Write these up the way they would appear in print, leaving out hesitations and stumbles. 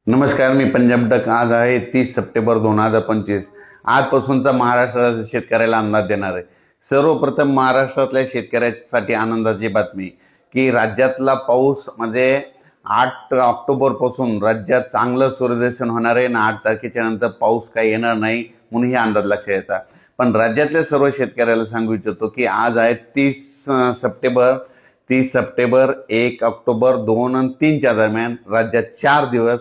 नमस्कार, मी पंजाब डक. आज आहे 30 सप्टेंबर 2025. आजपासूनचा महाराष्ट्राच्या शेतकऱ्याला अंदाज देणार आहे. सर्वप्रथम महाराष्ट्रातल्या शेतकऱ्यासाठी आनंदाची बातमी की राज्यातला पाऊस म्हणजे 8 ऑक्टोबरपासून राज्यात चांगलं सूर्यदर्शन होणार आहे आणि 8 तारखेच्या नंतर पाऊस काही येणार नाही म्हणून ही अंदाज लक्षात येतात. पण राज्यातल्या सर्व शेतकऱ्याला सांगू इच्छितो की आज आहे 30 सप्टेंबर. 30 सप्टेंबर, 1 ऑक्टोबर, 2 आणि 3च्या दरम्यान राज्यात 4 दिवस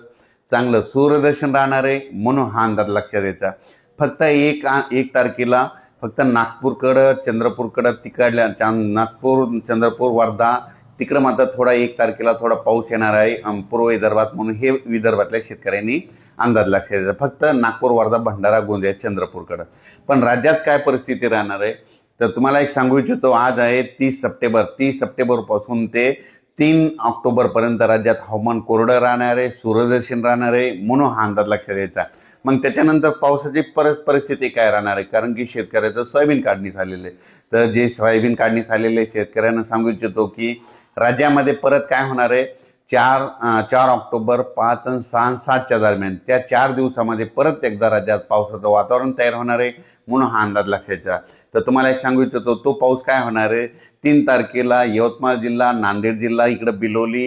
चांगलं सूर्यदर्शन राहणार आहे म्हणून हा अंदाज लक्षात यायचा. फक्त एक तारखेला फक्त नागपूरकडं, चंद्रपूरकडं, तिकडल्या नागपूर, चंद्रपूर, वर्धा तिकडं मात्र थोडा 1 तारखेला थोडा पाऊस येणार आहे पूर्व विदर्भात म्हणून हे विदर्भातल्या शेतकऱ्यांनी अंदाज लक्षात यायचा. फक्त नागपूर, वर्धा, भंडारा, गोंदिया, चंद्रपूरकडं. पण राज्यात काय परिस्थिती राहणार आहे तर तुम्हाला एक सांगू इच्छितो. आज आहे 30 सप्टेंबर. 30 सप्टेंबरपासून ते 3 ऑक्टोबरपर्यंत राज्यात हवामान कोरडं राहणार आहे, सूर्यदर्शन राहणार आहे म्हणून हा अंदाज लक्षात यायचा. मग त्याच्यानंतर पावसाची परिस्थिती काय राहणार आहे, कारण की शेतकऱ्याचं सोयाबीन काढणी झालेलं आहे. तर जे सोयाबीन काढणी झालेले शेतकऱ्यांना सांगू इच्छितो की राज्यामध्ये परत काय होणार आहे, 4 ऑक्टोबर, 5 आणि 6 आणि 7च्या दरम्यान त्या 4 दिवसामध्ये परत एकदा राज्यात पावसाचं वातावरण तयार होणार आहे म्हणून हा अंदाज लक्षात. तर तुम्हाला एक सांगू इच्छितो तो पाऊस काय होणार आहे. 3 तारखेला यवतमाळ जिल्हा, नांदेड जिल्हा, इकडं बिलोली,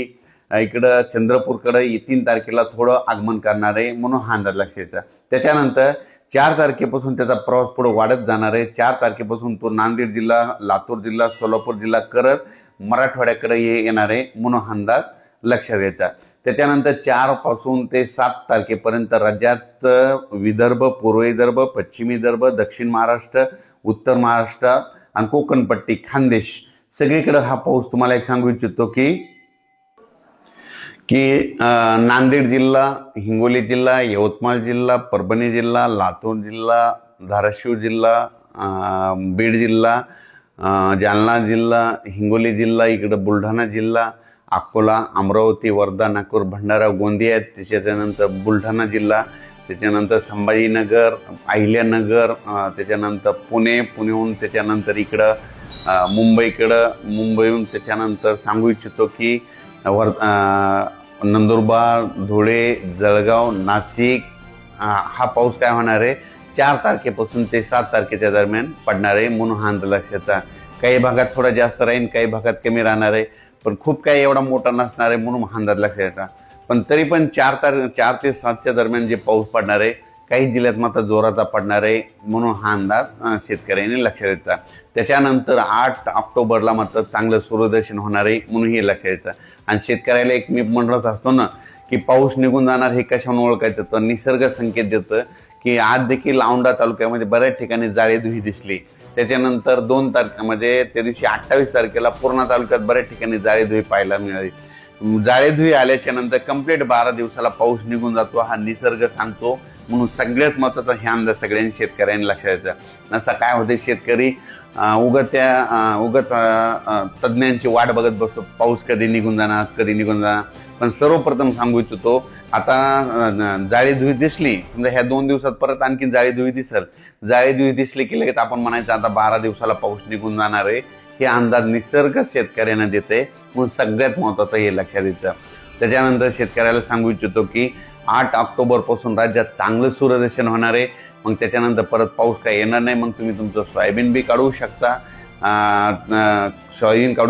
इकडं चंद्रपूरकडं 3 तारखेला थोडं आगमन करणार आहे म्हणून हा अंदाज लक्षात. त्याच्यानंतर 4 तारखेपासून त्याचा प्रवास पुढे वाढत जाणार आहे. 4 तारखेपासून तो नांदेड जिल्हा, लातूर जिल्हा, सोलापूर जिल्हा करत मराठवाड्याकडे येणार आहे म्हणून हा अंदाज लक्षात घ्यायचा. त्याच्यानंतर 4 पासून ते 7 तारखेपर्यंत राज्यात विदर्भ, पूर्व विदर्भ, पश्चिम विदर्भ, दक्षिण महाराष्ट्र, उत्तर महाराष्ट्र आणि कोकणपट्टी, खानदेश सगळीकडे हा पाऊस तुम्हाला एक सांगू इच्छितो की नांदेड जिल्हा, हिंगोली जिल्हा, यवतमाळ जिल्हा, परभणी जिल्हा, लातूर जिल्हा, धाराशिव जिल्हा, बीड जिल्हा, जालना जिल्हा, हिंगोली जिल्हा, इकडं बुलढाणा जिल्हा, अकोला, अमरावती, वर्धा, नागपूर, भंडारा, गोंदिया, त्याच्यानंतर बुलढाणा जिल्हा, त्याच्यानंतर संभाजीनगर, अहिल्यानगर, त्याच्यानंतर पुण्याहून त्याच्यानंतर इकडं मुंबईहून त्याच्यानंतर सांगू इच्छितो की नंदुरबार, धुळे, जळगाव, नाशिक हा पाऊस काय होणार आहे 4 तारखेपासून ते 7 तारखेच्या दरम्यान पडणार आहे म्हणून हा अंदाज लक्षात. काही भागात थोडा जास्त राहील, काही भागात कमी राहणार आहे, पण खूप काही एवढा मोठा नसणार आहे म्हणून हा अंदाज लक्षात येतात. पण तरी पण 4 ते 7च्या दरम्यान जे पाऊस पडणार आहे काही जिल्ह्यात मात्र जोराचा पडणार आहे म्हणून हा अंदाज शेतकऱ्यांनी लक्षात येतात. त्याच्यानंतर 8 ऑक्टोबरला मात्र चांगलं सूर्यदर्शन होणार आहे म्हणून हे लक्षात येतं. आणि शेतकऱ्याला एक मी म्हणत असतो ना की पाऊस निघून जाणार हे कशाने ओळखायचं, तर निसर्ग संकेत देतं की आज देखील औंढा तालुक्यामध्ये बऱ्याच ठिकाणी जाळेधुई दिसली. त्याच्यानंतर 2 तारखे म्हणजे त्या दिवशी 28 तारखेला पूर्णा तालुक्यात बऱ्याच ठिकाणी जाळेधुई पाहायला मिळाली. जाळेधुई आल्याच्या नंतर कंप्लीट 12 दिवसाला पाऊस निघून जातो हा निसर्ग सांगतो म्हणून सगळ्यात महत्त्वाचा हे अंदाज सगळ्यांनी शेतकऱ्यांनी लक्षात द्यायचा. नसा काय होते, शेतकरी उगत तज्ज्ञांची वाट बघत बसतो, पाऊस कधी निघून जाणार. पण सर्वप्रथम सांगू इच्छितो आता जाळीधुई दिसली, समजा ह्या 2 दिवसात परत आणखी जाळीधुई दिसली की लगेच आपण म्हणायचं आता 12 दिवसाला पाऊस निघून जाणार आहे. हे अंदाज निसर्ग शेतकऱ्यांना देते म्हणून सगळ्यात महत्त्वाचं हे लक्षात येतं. त्याच्यानंतर शेतकऱ्याला सांगू इच्छितो की 8 ऑक्टोबरपासून राज्यात चांगलं सूर्यदर्शन होणार आहे. मग त्याच्यानंतर परत पाऊस काही येणार नाही. मग तुम्ही तुमचं सोयाबीन बी काढू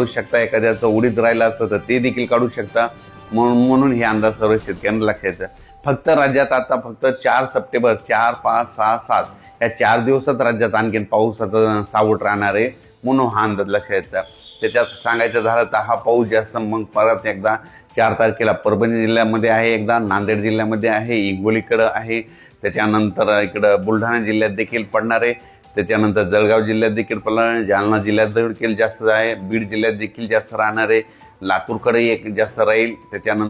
शकता, एखाद्याचं उडीद राहिलं असतं तर ते देखील काढू शकता म्हणून हे अंदाज सर्व शेतकऱ्यांना लक्षात येतं. फक्त राज्यात आता फक्त 4 सप्टेंबर, 4, 5, 6, 7 या 4 दिवसात राज्यात आणखीन पाऊसाचं सावट राहणार आहे म्हणून हा अंदाज लक्षात येतं. त्याच्यात सांगायचं झालं तर हा पाऊस जास्त मग परत एकदा 4 तारखेला परभणी जिल्ह्यामध्ये आहे, एकदा नांदेड जिल्ह्यामध्ये आहे, हिंगोलीकडं आहे, त्याच्यानंतर इकडं बुलढाणा जिल्ह्यात देखील पडणार आहे, त्याच्यानंतर जळगाव जिल्ह्यात देखील पडणार आहे, जालना जिल्ह्यात देखील जास्त आहे, बीड जिल्ह्यात देखील जास्त राहणार आहे, लातूरकडे एक जास्त राहील. त्याच्यानंतर